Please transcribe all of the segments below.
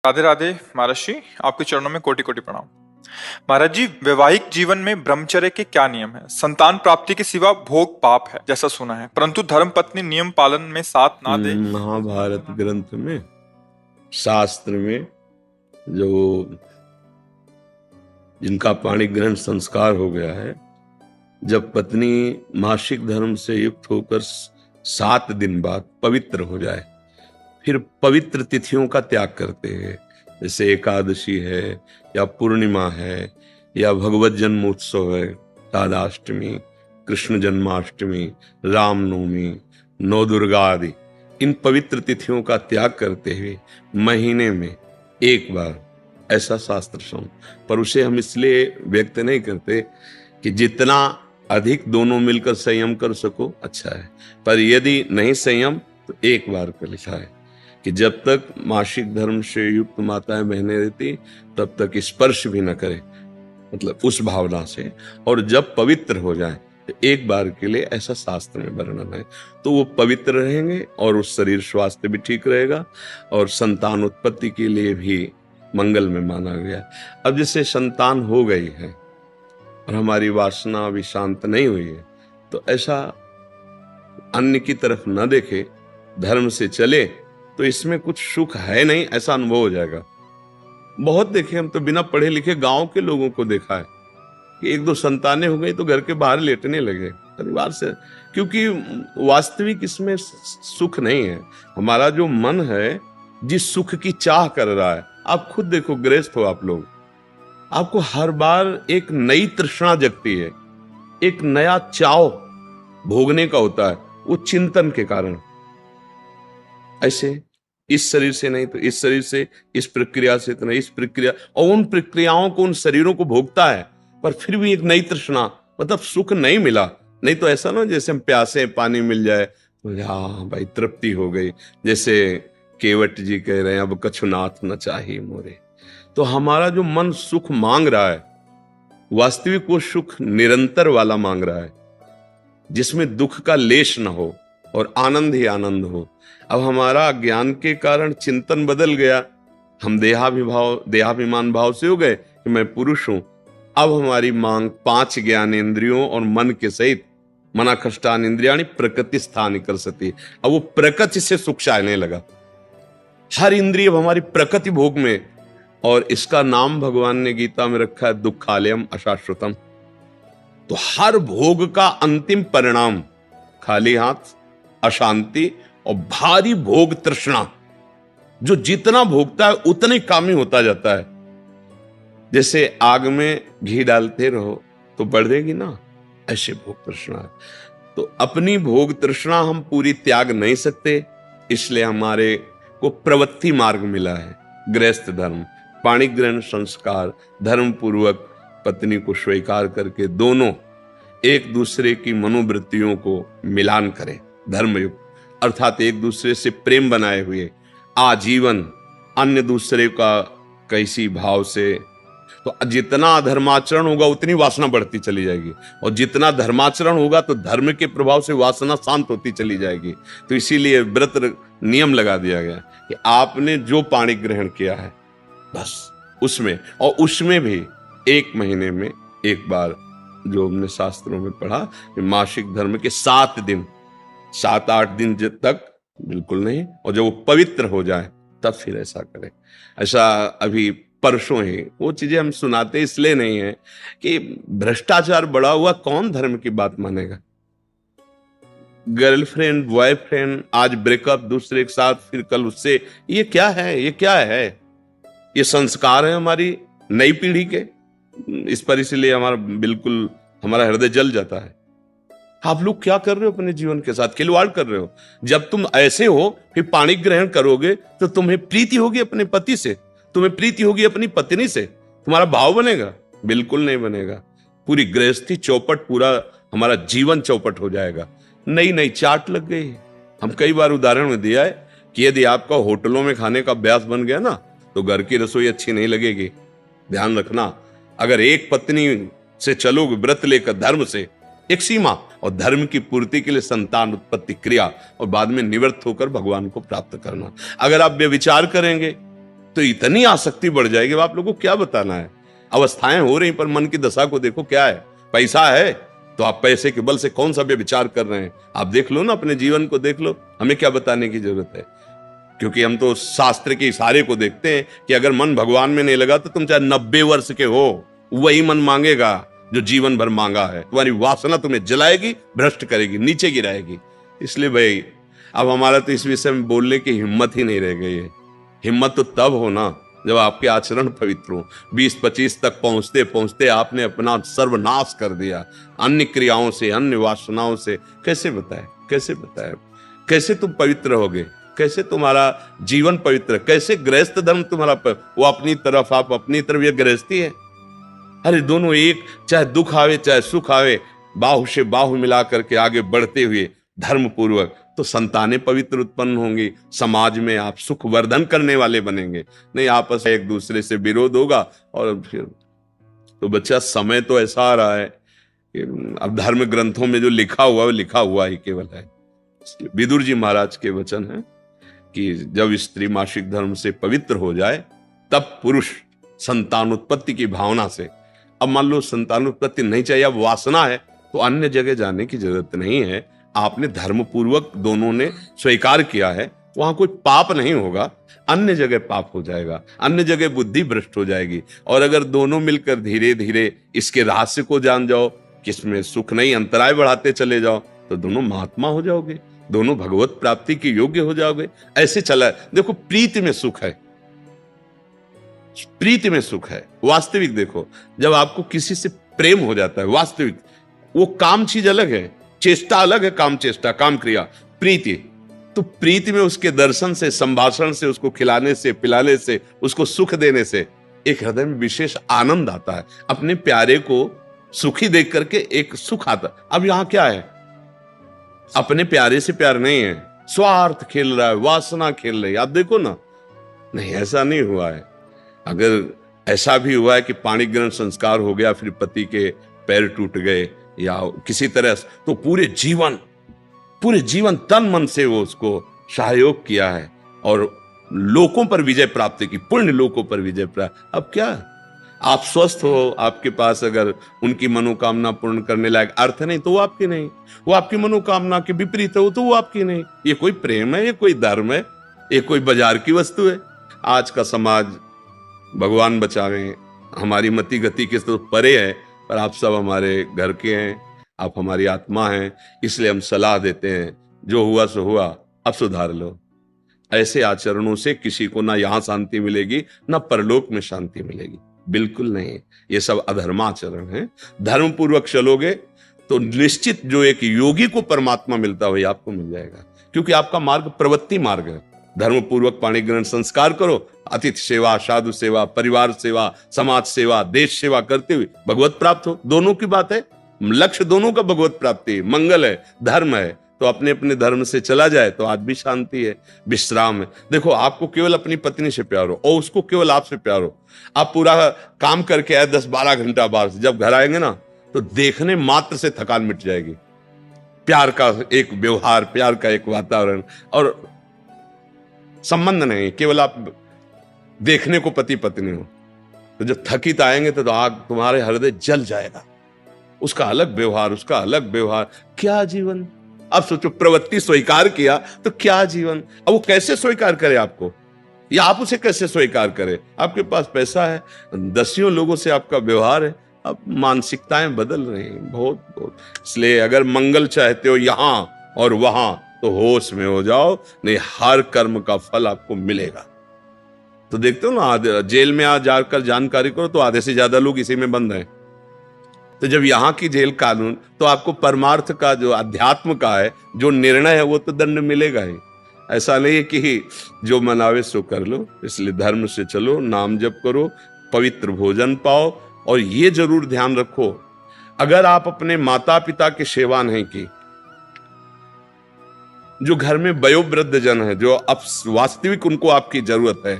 राधे राधे महाराज जी, आपके चरणों में कोटि कोटि प्रणाम। महाराज जी, वैवाहिक जीवन में ब्रह्मचर्य के क्या नियम है? संतान प्राप्ति के सिवा भोग पाप है जैसा सुना है, परंतु धर्म पत्नी नियम पालन में साथ ना दे। महाभारत ग्रंथ में, शास्त्र में जो जिनका पाणी ग्रहण संस्कार हो गया है, जब पत्नी मासिक धर्म से युक्त होकर 7 दिन बाद पवित्र हो जाए, फिर पवित्र तिथियों का त्याग करते हैं, जैसे एकादशी है या पूर्णिमा है या भगवत जन्मोत्सव है, राधाष्टमी, कृष्ण जन्माष्टमी, रामनवमी, नवदुर्गा आदि, इन पवित्र तिथियों का त्याग करते हुए महीने में एक बार, ऐसा शास्त्र सुन। पर उसे हम इसलिए व्यक्त नहीं करते कि जितना अधिक दोनों मिलकर संयम कर सको अच्छा है, पर यदि नहीं संयम तो एक बार का लिखा है कि जब तक मासिक धर्म से युक्त माताएं बहनें रहती तब तक स्पर्श भी न करे, मतलब उस भावना से, और जब पवित्र हो जाए तो एक बार के लिए, ऐसा शास्त्र में वर्णन है। तो वो पवित्र रहेंगे और उस शरीर स्वास्थ्य भी ठीक रहेगा और संतान उत्पत्ति के लिए भी मंगल में माना गया। अब जैसे संतान हो गई है और हमारी वासना अभी शांत नहीं हुई है, तो ऐसा अन्य की तरफ न देखे, धर्म से चले, तो इसमें कुछ सुख है नहीं, ऐसा अनुभव हो जाएगा। बहुत देखे हम तो, बिना पढ़े लिखे गांव के लोगों को देखा है कि 1-2 संतानें हो गई तो घर के बाहर लेटने लगे परिवार से, क्योंकि वास्तविक इसमें सुख नहीं है। हमारा जो मन है जिस सुख की चाह कर रहा है, आप खुद देखो, गृहस्थ हो आप लोग, आपको हर बार एक नई तृष्णा जगती है, एक नया चाव भोगने का होता है, वो चिंतन के कारण। ऐसे इस शरीर से नहीं तो इस शरीर से, इस प्रक्रिया से तो नहीं इस प्रक्रिया, और उन प्रक्रियाओं को, उन शरीरों को भोगता है, पर फिर भी एक नई तृष्णा, मतलब सुख नहीं मिला। नहीं तो ऐसा ना जैसे हम प्यासे, पानी मिल जाए तो हाँ भाई तृप्ति हो गई, जैसे केवट जी कह रहे हैं, अब कछुनाथ न चाहिए मोरे। तो हमारा जो मन सुख मांग रहा है, वास्तविक वो सुख निरंतर वाला मांग रहा है, जिसमें दुख का लेश न हो और आनंद ही आनंद हो। अब हमारा ज्ञान के कारण चिंतन बदल गया, हम देहाभिमान भाव से हो गए कि मैं पुरुष हूं। अब हमारी मांग 5 ज्ञानेंद्रियों और मन के सहित, मना कष्टान इंद्रियाणि प्रकृति स्थान कर सकती। अब वो प्रकृति से सुख चाहने लगा, हर इंद्रिय हमारी प्रकृति भोग में, और इसका नाम भगवान ने गीता में रखा है दुखालयम अशाश्वतम। तो हर भोग का अंतिम परिणाम खाली हाथ, अशांति और भारी भोग तृष्णा। जो जितना भोगता है उतना ही कामी होता जाता है। जैसे आग में घी डालते रहो तो बढ़ेगी ना, ऐसे भोग तृष्णा है। तो अपनी भोग तृष्णा हम पूरी त्याग नहीं सकते, इसलिए हमारे को प्रवृत्ति मार्ग मिला है, गृहस्थ धर्म, पाणी ग्रहण संस्कार, धर्म पूर्वक पत्नी को स्वीकार करके दोनों एक दूसरे की मनोवृत्तियों को मिलान करें, धर्मयुक्त, अर्थात एक दूसरे से प्रेम बनाए हुए आजीवन, अन्य दूसरे का कैसी भाव से। तो जितना अधर्माचरण होगा उतनी वासना बढ़ती चली जाएगी, और जितना धर्माचरण होगा तो धर्म के प्रभाव से वासना शांत होती चली जाएगी। तो इसीलिए व्रत नियम लगा दिया गया कि आपने जो पाणी ग्रहण किया है बस उसमें, और उसमें भी 1 महीने में एक बार, जो हमने शास्त्रों में पढ़ा कि मासिक धर्म के 7 दिन, 7-8 दिन तक बिल्कुल नहीं, और जब वो पवित्र हो जाए तब फिर ऐसा करें। ऐसा अभी परसों ही वो चीजें हम सुनाते इसलिए नहीं है कि भ्रष्टाचार बढ़ा हुआ, कौन धर्म की बात मानेगा। गर्लफ्रेंड, बॉयफ्रेंड, आज ब्रेकअप दूसरे के साथ, फिर कल उससे, ये क्या है, ये क्या है? ये संस्कार है हमारी नई पीढ़ी के। इस पर इसलिए हमारा हृदय जल जाता है। आप लोग क्या कर रहे हो अपने जीवन के साथ? खिलवाड़ कर रहे हो। जब तुम ऐसे हो फिर पाणी ग्रहण करोगे तो तुम्हें प्रीति होगी अपने पति से, तुम्हें प्रीति होगी अपनी पत्नी से, तुम्हारा भाव बनेगा? बिल्कुल नहीं बनेगा। पूरी गृहस्थी चौपट, पूरा हमारा जीवन चौपट हो जाएगा। नई नई चाट लग गई। हम कई बार उदाहरण में दिया है कि यदि आपका होटलों में खाने का अभ्यास बन गया ना, तो घर की रसोई अच्छी नहीं लगेगी। ध्यान रखना, अगर एक पत्नी से चलोगे व्रत लेकर धर्म से, एक सीमा, और धर्म की पूर्ति के लिए संतान उत्पत्ति क्रिया, और बाद में निवृत्त होकर भगवान को प्राप्त करना। अगर आप व्यभिचार करेंगे तो इतनी आसक्ति बढ़ जाएगी, आप लोगों को क्या बताना है। अवस्थाएं हो रही, पर मन की दशा को देखो क्या है। पैसा है तो आप पैसे के बल से कौन सा व्यभिचार कर रहे हैं, आप देख लो ना, अपने जीवन को देख लो। हमें क्या बताने की जरूरत है, क्योंकि हम तो शास्त्र के इशारे को देखते हैं कि अगर मन भगवान में नहीं लगा तो तुम चाहे 90 वर्ष के हो, वही मन मांगेगा जो जीवन भर मांगा है। तुम्हारी वासना तुम्हें जलाएगी, भ्रष्ट करेगी, नीचे गिराएगी। इसलिए भाई अब हमारा तो इस विषय में बोलने की हिम्मत ही नहीं रह गई है। हिम्मत तो तब हो ना जब आपके आचरण पवित्र हो। 20-25 तक पहुंचते पहुंचते आपने अपना सर्वनाश कर दिया अन्य क्रियाओं से, अन्य वासनाओं से। कैसे बताए, कैसे बताए, कैसे तुम पवित्र होगे, कैसे तुम्हारा जीवन पवित्र, कैसे गृहस्थ धर्म तुम्हारा वो अपनी तरफ, आप अपनी तरफ, ये गृहस्थी है। अरे दोनों एक, चाहे दुख आवे चाहे सुख आवे, बाहु से बाहु मिला करके आगे बढ़ते हुए धर्म पूर्वक, तो संतानें पवित्र उत्पन्न होंगी, समाज में आप सुख वर्धन करने वाले बनेंगे। नहीं आपस में एक दूसरे से विरोध होगा और फिर तो बच्चा समय तो ऐसा आ रहा है कि अब धर्म ग्रंथों में जो लिखा हुआ है वो लिखा हुआ ही केवल है। विदुर जी महाराज के वचन है कि जब स्त्री मासिक धर्म से पवित्र हो जाए तब पुरुष संतानोत्पत्ति की भावना से, अब मान लो संतानोत्पत्ति नहीं चाहिए, अब वासना है, तो अन्य जगह जाने की जरूरत नहीं है। आपने धर्म पूर्वक दोनों ने स्वीकार किया है, वहां कोई पाप नहीं होगा। अन्य जगह पाप हो जाएगा, अन्य जगह बुद्धि भ्रष्ट हो जाएगी। और अगर दोनों मिलकर धीरे धीरे इसके रहस्य को जान जाओ, किसमें सुख नहीं, अंतराय बढ़ाते चले जाओ, तो दोनों महात्मा हो जाओगे, दोनों भगवत प्राप्ति के योग्य हो जाओगे। ऐसे चला है। देखो प्रीति में सुख है, प्रीति में सुख है वास्तविक। देखो जब आपको किसी से प्रेम हो जाता है वास्तविक, वो काम चीज अलग है, चेष्टा अलग है, काम चेष्टा, काम क्रिया, प्रीति। तो प्रीति में उसके दर्शन से, संभाषण से, उसको खिलाने से, पिलाने से, उसको सुख देने से एक हृदय में विशेष आनंद आता है। अपने प्यारे को सुखी देख करके एक सुख आता। अब यहां क्या है, अपने प्यारे से प्यार नहीं है, स्वार्थ खेल रहा है, वासना खेल रही है। आप देखो ना, नहीं ऐसा नहीं हुआ है। अगर ऐसा भी हुआ है कि पाणी ग्रहण संस्कार हो गया, फिर पति के पैर टूट गए या किसी तरह, तो पूरे जीवन तन मन से वो उसको सहयोग किया है और लोकों पर विजय प्राप्त की, पुण्य लोकों पर विजय प्राप्त। अब क्या आप स्वस्थ हो, आपके पास अगर उनकी मनोकामना पूर्ण करने लायक अर्थ नहीं तो वो आपकी नहीं, वो आपकी मनोकामना के विपरीत हो तो वो आपकी नहीं। ये कोई प्रेम है, ये कोई धर्म है, ये कोई बाजार की वस्तु है। आज का समाज भगवान बचावे, हमारी मति गति के तो परे है, पर आप सब हमारे घर के हैं, आप हमारी आत्मा हैं, इसलिए हम सलाह देते हैं, जो हुआ सो हुआ, अब सुधार लो। ऐसे आचरणों से किसी को ना यहां शांति मिलेगी ना परलोक में शांति मिलेगी, बिल्कुल नहीं। ये सब अधर्माचरण है। धर्म पूर्वक चलोगे तो निश्चित जो एक योगी को परमात्मा मिलता वही आपको मिल जाएगा, क्योंकि आपका मार्ग प्रवृत्ति मार्ग है। धर्म पूर्वक पाणी ग्रहण संस्कार करो, अतिथि सेवा, साधु सेवा, परिवार सेवा, समाज सेवा, देश सेवा करते हुए भगवत प्राप्त हो। दोनों की बात है, लक्ष्य दोनों का भगवत प्राप्ति, मंगल है, धर्म है। तो अपने अपने धर्म से चला जाए तो आज भी शांति है, विश्राम है। देखो आपको केवल अपनी पत्नी से प्यार हो और उसको केवल आपसे प्यार हो। आप पूरा काम करके आए 10-12 घंटा बाहर से, जब घर आएंगे ना तो देखने मात्र से थकान मिट जाएगी। प्यार का एक व्यवहार, प्यार का एक वातावरण और संबंध नहीं, केवल आप देखने को पति पत्नी हो। तो जब थकित आएंगे तो आग तुम्हारे हृदय जल जाएगा। उसका अलग व्यवहार, उसका अलग व्यवहार, क्या जीवन। अब सोचो प्रवृत्ति स्वीकार किया तो क्या जीवन। अब वो कैसे स्वीकार करे आपको, या आप उसे कैसे स्वीकार करे। आपके पास पैसा है, दसियों लोगों से आपका व्यवहार है, अब मानसिकताएं बदल रही हैं बहुत बहुत। इसलिए अगर मंगल चाहते हो यहां और वहां तो होश में हो जाओ, नहीं हर कर्म का फल आपको मिलेगा। तो देखते हो ना, जेल में आ जाकर जानकारी करो तो आधे से ज्यादा लोग इसी में बंद हैं। तो जब यहाँ की जेल कानून, तो आपको परमार्थ का जो अध्यात्म का है जो निर्णय है वो तो दंड मिलेगा ही। ऐसा नहीं है कि जो मनावे सो कर लो। इसलिए धर्म से चलो, नाम जप करो, पवित्र भोजन पाओ। और ये जरूर ध्यान रखो, अगर आप अपने माता पिता की सेवा नहीं की, जो घर में वयोवृद्ध जन है, जो अब वास्तविक उनको आपकी जरूरत है,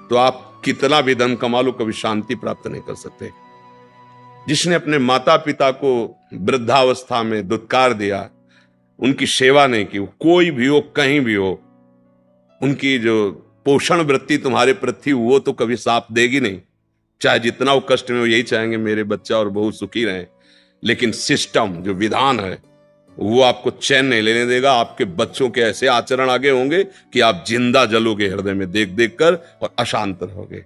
तो आप कितना भी धन कमा लो कभी शांति प्राप्त नहीं कर सकते। जिसने अपने माता पिता को वृद्धावस्था में दुत्कार दिया, उनकी सेवा नहीं की, कोई भी हो, कहीं भी हो, उनकी जो पोषण वृत्ति तुम्हारे प्रति वो तो कभी साफ देगी नहीं। चाहे जितना वो कष्ट में, वो यही चाहेंगे मेरे बच्चा और बहू सुखी रहें, लेकिन सिस्टम जो विधान है वो आपको चैन नहीं लेने देगा। आपके बच्चों के ऐसे आचरण आगे होंगे कि आप जिंदा जलोगे हृदय में देख देख कर और अशांत रहोगे।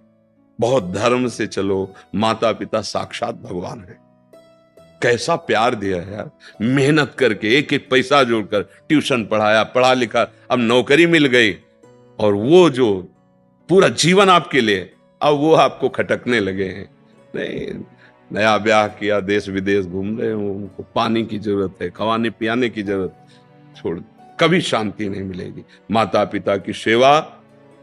बहुत धर्म से चलो, माता पिता साक्षात भगवान है। कैसा प्यार दिया है यार, मेहनत करके एक एक पैसा जोड़कर ट्यूशन पढ़ाया, पढ़ा लिखा, अब नौकरी मिल गई, और वो जो पूरा जीवन आपके लिए, अब वो आपको खटकने लगे हैं। नहीं, नया ब्याह किया, देश विदेश घूम रहे हो, उनको पानी की जरूरत है, खवाने पियाने की जरूरत, छोड़, कभी शांति नहीं मिलेगी। माता पिता की सेवा,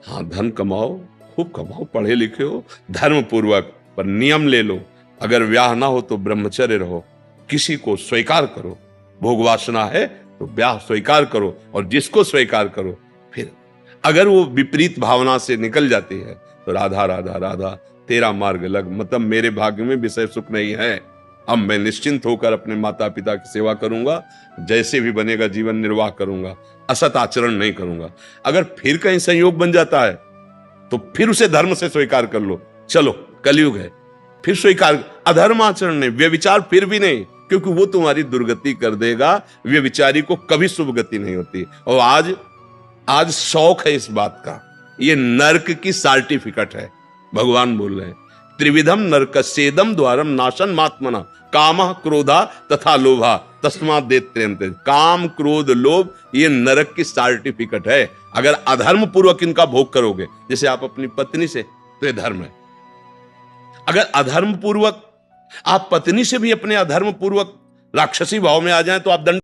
हाँ धन कमाओ, खूब कमाओ, पढ़े लिखे हो, धर्म पूर्वक, पर नियम ले लो। अगर ब्याह ना हो तो ब्रह्मचर्य रहो, किसी को स्वीकार करो। भोग वासना है तो ब्याह स्वीकार करो, और जिसको स्वीकार करो, फिर अगर वो विपरीत भावना से निकल जाती है तो राधा राधा राधा तेरा मार्ग लग, मतलब मेरे भाग्य में विषय सुख नहीं है, अब मैं निश्चिंत होकर अपने माता पिता की सेवा करूंगा, जैसे भी बनेगा जीवन निर्वाह करूंगा, असत आचरण नहीं करूंगा। अगर फिर कहीं संयोग बन जाता है तो फिर उसे धर्म से स्वीकार कर लो, चलो कलयुग है, फिर स्वीकार। अधर्म आचरण नहीं, व्यभिचार फिर भी नहीं, क्योंकि वो तुम्हारी दुर्गति कर देगा। व्यभिचारी को कभी शुभ गति नहीं होती। और आज शौक है इस बात का, ये नरक की सर्टिफिकेट है। भगवान बोल रहे हैं, त्रिविधम नरकस्येदम द्वारम नाशन मात्मना कामः क्रोधा तथा लोभा तस्मात् देत्रेन्ते। काम क्रोध लोभ ये नरक की सर्टिफिकेट है। अगर अधर्म पूर्वक इनका भोग करोगे, जैसे आप अपनी पत्नी से, तो ये धर्म है। अगर अधर्म पूर्वक आप पत्नी से भी अपने अधर्म पूर्वक राक्षसी भाव में आ जाएं तो आप दंड